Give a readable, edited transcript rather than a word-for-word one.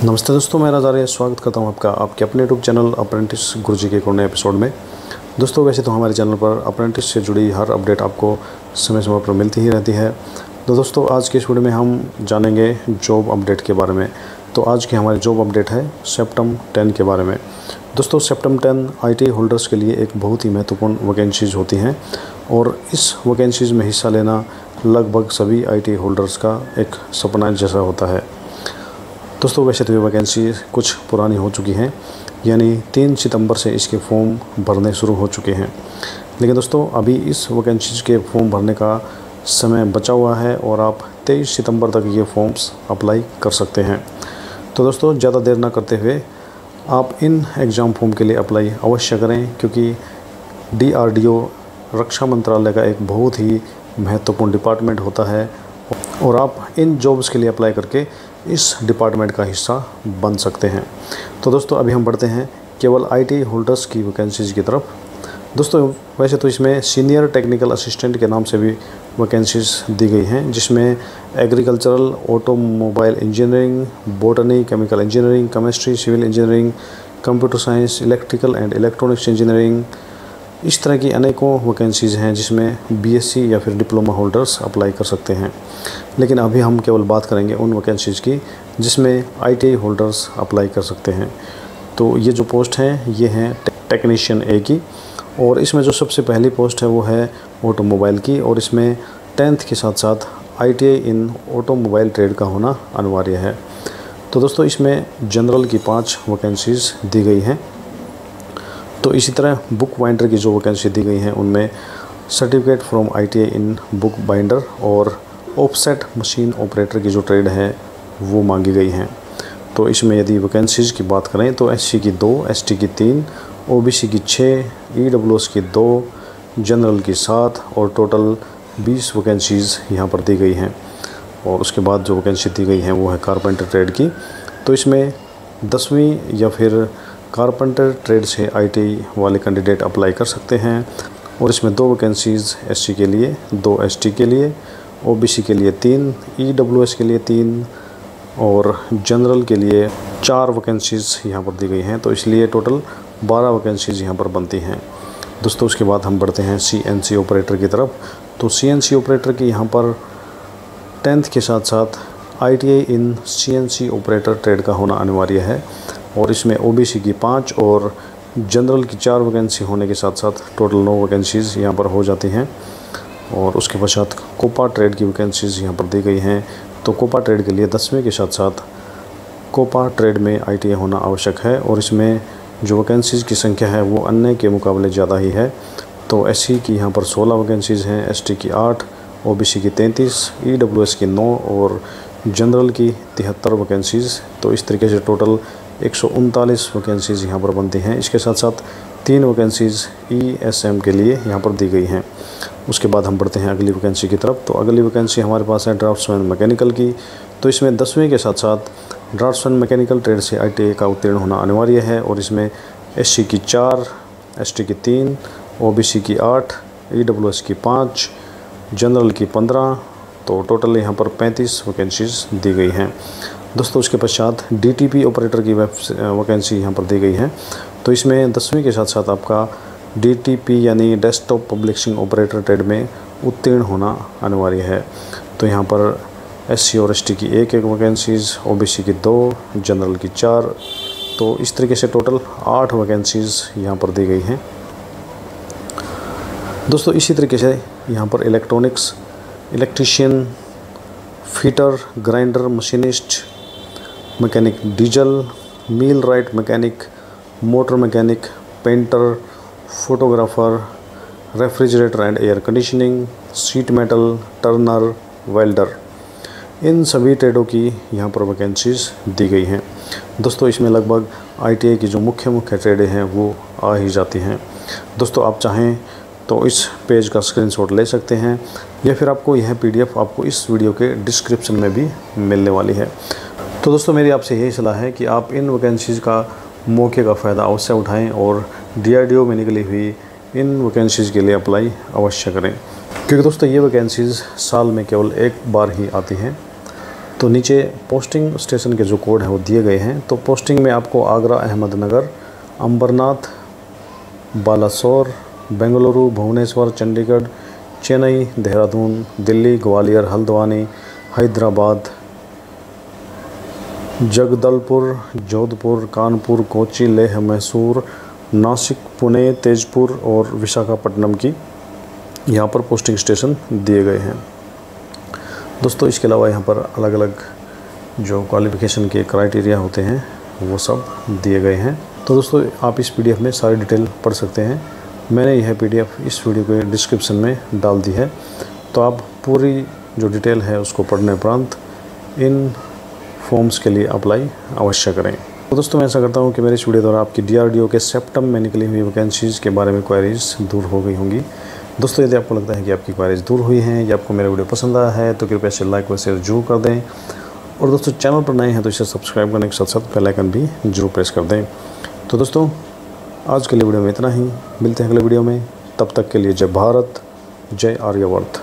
नमस्ते दोस्तों, मैं राजा स्वागत करता हूं आपका आपके अपने यूट्यूब चैनल अप्रेंटिस गुरुजी के एक नए एपिसोड में। दोस्तों वैसे तो हमारे चैनल पर अप्रेंटिस से जुड़ी हर अपडेट आपको समय समय पर मिलती ही रहती है। तो दोस्तों आज के इस वीडियो में हम जानेंगे जॉब अपडेट के बारे में। तो आज की हमारी जॉब अपडेट है सेप्टेम्बर 10 के बारे में। दोस्तों सेप्टेम्बर 10 IT होल्डर्स के लिए एक बहुत ही महत्वपूर्ण वैकेंसीज़ होती हैं और इस वैकेंसीज़ में हिस्सा लेना लगभग सभी IT होल्डर्स का एक सपना जैसा होता है। दोस्तों वैसे तो ये वैकेंसी कुछ पुरानी हो चुकी हैं, यानी 3 सितंबर से इसके फॉर्म भरने शुरू हो चुके हैं। लेकिन दोस्तों अभी इस वैकेंसीज़ के फॉर्म भरने का समय बचा हुआ है और आप 23 सितंबर तक ये फॉर्म्स अप्लाई कर सकते हैं। तो दोस्तों ज़्यादा देर ना करते हुए आप इन एग्ज़ाम फॉर्म के लिए अप्लाई अवश्य करें, क्योंकि DRDO रक्षा मंत्रालय का एक बहुत ही महत्वपूर्ण डिपार्टमेंट होता है और आप इन जॉब्स के लिए अप्लाई करके इस डिपार्टमेंट का हिस्सा बन सकते हैं। तो दोस्तों अभी हम बढ़ते हैं केवल IT होल्डर्स की वैकेंसीज़ की तरफ। दोस्तों वैसे तो इसमें सीनियर टेक्निकल असिस्टेंट के नाम से भी वैकेंसीज़ दी गई हैं, जिसमें agricultural, automobile engineering, botany, chemical engineering, chemistry, civil engineering, computer science, electrical and electronics engineering, इस तरह की अनेकों वैकेंसीज़ हैं जिसमें BSc या फिर डिप्लोमा होल्डर्स अप्लाई कर सकते हैं। लेकिन अभी हम केवल बात करेंगे उन वैकेंसीज़ की जिसमें ITI होल्डर्स अप्लाई कर सकते हैं। तो ये जो पोस्ट हैं ये हैं टेक्नीशियन A की, और इसमें जो सबसे पहली पोस्ट है वो है ऑटोमोबाइल की, और इसमें 10th के साथ साथ ITI इन ऑटोमोबाइल ट्रेड का होना अनिवार्य है। तो दोस्तों इसमें जनरल की 5 वैकेंसीज़ दी गई हैं। तो इसी तरह बुक बाइंडर की जो वैकेंसी दी गई हैं उनमें certificate from ITI in book binder और ऑफसेट मशीन ऑपरेटर की जो ट्रेड है वो मांगी गई हैं। तो इसमें यदि वैकेंसीज़ की बात करें तो SC की 2, ST की 3, OBC की 6, EWS की 2, जनरल की 7 और टोटल 20 वैकेंसीज़ यहाँ पर दी गई हैं। और उसके बाद जो वैकेंसी दी गई हैं वो है कारपेंटर ट्रेड की। तो इसमें 10वीं या फिर कारपेंटर ट्रेड से ITI वाले कैंडिडेट अप्लाई कर सकते हैं, और इसमें 2 वैकेंसीज़ SC के लिए, 2 ST के लिए, OBC के लिए 3, EWS के लिए 3 और जनरल के लिए 4 वैकेंसीज़ यहाँ पर दी गई हैं। तो इसलिए टोटल 12 वैकेंसीज़ यहाँ पर बनती हैं। दोस्तों उसके बाद हम बढ़ते हैं CNC ऑपरेटर की तरफ। तो CNC ऑपरेटर की यहाँ पर 10th के साथ साथ ITI इन CNC ऑपरेटर ट्रेड का होना अनिवार्य है, और इसमें OBC की 5 और जनरल की 4 वैकेंसी होने के साथ साथ टोटल 9 वैकेंसीज़ यहाँ पर हो जाती हैं। और उसके पश्चात कोपा ट्रेड की वैकेंसीज़ यहाँ पर दी गई हैं। तो कोपा ट्रेड के लिए 10वीं के साथ साथ कोपा ट्रेड में ITI होना आवश्यक है, और इसमें जो वैकेंसीज़ की संख्या है वो अन्य के मुकाबले ज़्यादा ही है। तो SC की यहाँ पर 16 वैकेंसीज़ हैं, ST की 8, OBC की 33, EWS की 9 और जनरल की 73 वैकेंसीज़। तो इस तरीके से टोटल 139 वैकेंसीज़ यहाँ पर बनती हैं। इसके साथ साथ 3 वैकेंसीज़ ESM के लिए यहाँ पर दी गई हैं। उसके बाद हम बढ़ते हैं अगली वैकेंसी की तरफ। तो अगली वैकेंसी हमारे पास है ड्राफ्ट्समैन मैकेनिकल की। तो इसमें 10वीं के साथ साथ ड्राफ्ट्समैन मैकेनिकल ट्रेड से ITI का उत्तीर्ण होना अनिवार्य है, और इसमें SC की 4, ST की 3, OBC की 8, EWS की 5, जनरल की 15। तो टोटल यहाँ पर 35 वैकेंसीज़ दी गई हैं। दोस्तों उसके पश्चात DTP ऑपरेटर की वैकेंसी यहाँ पर दी गई है। तो इसमें 10वीं के साथ साथ आपका DTP यानी डेस्कटॉप पब्लिशिंग ऑपरेटर ट्रेड में उत्तीर्ण होना अनिवार्य है। तो यहाँ पर SC और ST की 1 वैकेंसीज़, OBC की 2, जनरल की 4। तो इस तरीके से टोटल 8 वैकेंसीज़ यहाँ पर दी गई हैं। दोस्तों इसी तरीके से यहाँ पर electronics, electrician, fitter, grinder, machinist, mechanic diesel, millwright mechanic, motor mechanic, painter, photographer, refrigerator and air conditioning, sheet metal, turner, welder, इन सभी ट्रेडों की यहाँ पर वैकेंसीज़ दी गई हैं। दोस्तों इसमें लगभग ITI की जो मुख्य ट्रेडें हैं वो आ ही जाती हैं। दोस्तों आप चाहें तो इस पेज का स्क्रीनशॉट ले सकते हैं, या फिर आपको यह PDF आपको इस वीडियो के डिस्क्रिप्शन में भी मिलने वाली है। तो दोस्तों मेरी आपसे यही सलाह है कि आप इन वैकेंसीज़ का मौके का फ़ायदा अवश्य उठाएं और DRDO में निकली हुई इन वैकेंसीज़ के लिए अप्लाई अवश्य करें, क्योंकि दोस्तों ये वैकेंसीज़ साल में केवल एक बार ही आती हैं। तो तो नीचे पोस्टिंग स्टेशन के जो कोड हैं वो दिए गए हैं। तो पोस्टिंग में आपको आगरा, अहमदनगर, अंबरनाथ, बालासोर, बेंगलुरु, भुवनेश्वर, चंडीगढ़, चेन्नई, देहरादून, दिल्ली, ग्वालियर, हल्द्वानी, हैदराबाद, जगदलपुर, जोधपुर, कानपुर, कोच्चि, लेह, मैसूर, नासिक, पुणे, तेजपुर और विशाखापट्टनम की यहाँ पर पोस्टिंग स्टेशन दिए गए हैं। दोस्तों इसके अलावा यहाँ पर अलग अलग जो क्वालिफ़िकेशन के क्राइटेरिया होते हैं वो सब दिए गए हैं। तो दोस्तों आप इस PDF में सारी डिटेल पढ़ सकते हैं। मैंने यह PDF इस वीडियो के डिस्क्रिप्शन में डाल दी है, तो आप पूरी जो डिटेल है उसको पढ़ने उपरांत इन फॉर्म्स के लिए अप्लाई अवश्य करें। तो दोस्तों मैं ऐसा करता हूँ कि मेरे इस वीडियो द्वारा आपकी DRDO के सेप्टेम्बर में निकली हुई वैकेंसीज़ के बारे में क्वेरीज दूर हो गई होंगी। दोस्तों यदि आपको लगता है कि आपकी क्वेरीज दूर हुई हैं या आपको मेरा वीडियो पसंद आया है तो कृपया इसे लाइक व शेयर जरूर कर दें। और दोस्तों चैनल पर नए हैं तो इसे सब्सक्राइब करने के साथ साथ बेल आइकन भी जरूर प्रेस कर दें। तो दोस्तों आज के लिए वीडियो में इतना ही, मिलते हैं अगले वीडियो में। तब तक के लिए जय भारत, जय आर्यवर्त।